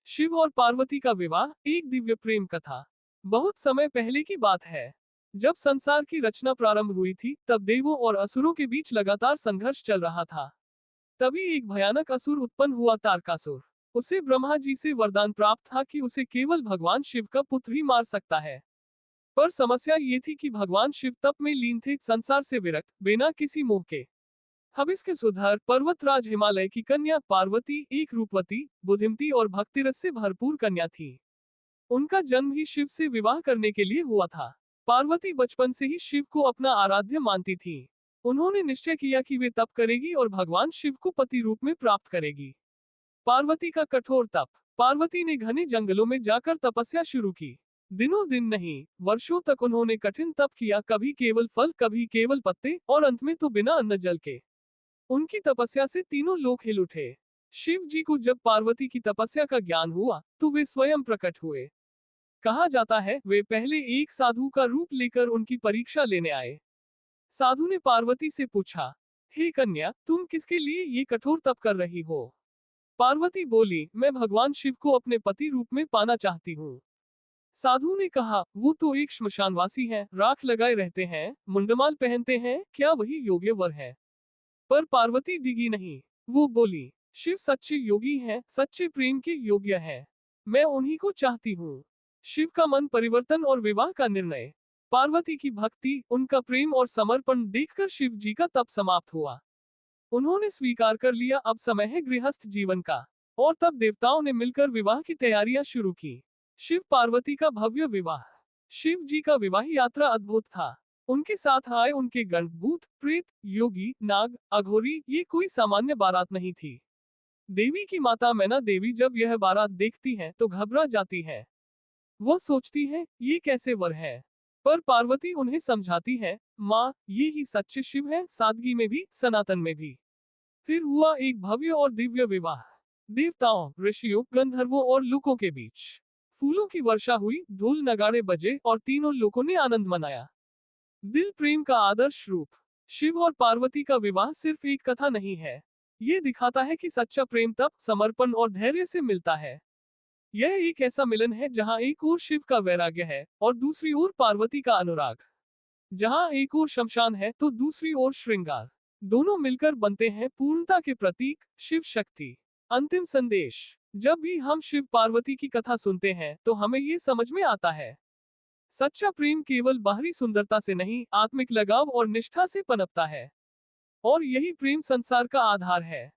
शिव और पार्वती का विवाह एक दिव्य प्रेम कथा। बहुत समय पहले की बात है। जब संसार की रचना प्रारंभ हुई थी, तब देवों और असुरों के बीच लगातार संघर्ष चल रहा था। तभी एक भयानक असुर उत्पन्न हुआ, तारकासुर। उसे ब्रह्मा जी से वरदान प्राप्त था कि उसे केवल भगवान शिव का पुत्र ही मार सकता है। पर समस्या ये थी कि भगवान शिव तप में लीन थे, संसार से विरक्त, बिना किसी मोह के। हबिस्क सुधर पर्वतराज हिमालय की कन्या पार्वती एक रूपवती, बुद्धिमती और भक्तिरस से भरपूर कन्या थी। उनका जन्म ही शिव से विवाह करने के लिए हुआ था। पार्वती बचपन से ही शिव को अपना आराध्य मानती थी। उन्होंने निश्चय किया कि वे तप करेगी और भगवान शिव को पति रूप में प्राप्त करेगी। पार्वती का कठोर तप। पार्वती ने घने जंगलों में जाकर तपस्या शुरू की। दिनों दिन नहीं, वर्षों तक उन्होंने कठिन तप किया, कभी केवल फल, कभी केवल पत्ते, और अंत में तो बिना अन्न जल के। उनकी तपस्या से तीनों लोक हिल उठे। शिव जी को जब पार्वती की तपस्या का ज्ञान हुआ, तो वे स्वयं प्रकट हुए। कहा जाता है, वे पहले एक साधु का रूप लेकर उनकी परीक्षा लेने आए। साधु ने पार्वती से पूछा, हे कन्या, तुम किसके लिए ये कठोर तप कर रही हो? पार्वती बोली, मैं भगवान शिव को अपने पति रूप में पाना चाहती हूँ। साधु ने कहा, वो तो एक श्मशानवासी हैं, राख लगाए रहते हैं, मुंडमाल पहनते हैं, क्या वही योग्य वर है? पर पार्वती डिगी नहीं। वो बोली, शिव सच्चे योगी हैं, सच्चे प्रेम के योग्य हैं। मैं उन्हीं को चाहती हूँ। शिव का मन परिवर्तन और विवाह का निर्णय। पार्वती की भक्ति, उनका प्रेम और समर्पण देखकर शिव जी का तप समाप्त हुआ। उन्होंने स्वीकार कर लिया, अब समय है गृहस्थ जीवन का। और तब देवताओं ने मिलकर विवाह की तैयारियां शुरू की। शिव पार्वती का भव्य विवाह। शिव जी का विवाह यात्रा अद्भुत था। उनके साथ आए उनके गण, भूत, प्रेत, योगी, नाग, अघोरी, ये कोई सामान्य बारात नहीं थी। देवी की माता मैना देवी जब यह बारात देखती हैं, तो घबरा जाती है। वो सोचती है, ये कैसे वर है? पर पार्वती उन्हें समझाती है, माँ, ये ही सच्चे शिव है, सादगी में भी, सनातन में भी। फिर हुआ एक भव्य और दिव्य विवाह। देवताओं, ऋषियों, गंधर्वों और लोकों के बीच। फूलों की वर्षा हुई, ढोल नगाड़े बजे और तीनों लोगों ने आनंद मनाया। दिल प्रेम का आदर्श रूप। शिव और पार्वती का विवाह सिर्फ एक कथा नहीं है। ये दिखाता है कि सच्चा प्रेम तप, समर्पण और धैर्य से मिलता है। यह एक ऐसा मिलन है जहाँ एक ओर शिव का वैराग्य है और दूसरी ओर पार्वती का अनुराग। जहाँ एक ओर शमशान है तो दूसरी ओर श्रृंगार। दोनों मिलकर बनते हैं पूर्णता के प्रतीक, शिव शक्ति। अंतिम संदेश। जब भी हम शिव पार्वती की कथा सुनते हैं, तो हमें ये समझ में आता है, सच्चा प्रेम केवल बाहरी सुंदरता से नहीं, आत्मिक लगाव और निष्ठा से पनपता है। और यही प्रेम संसार का आधार है।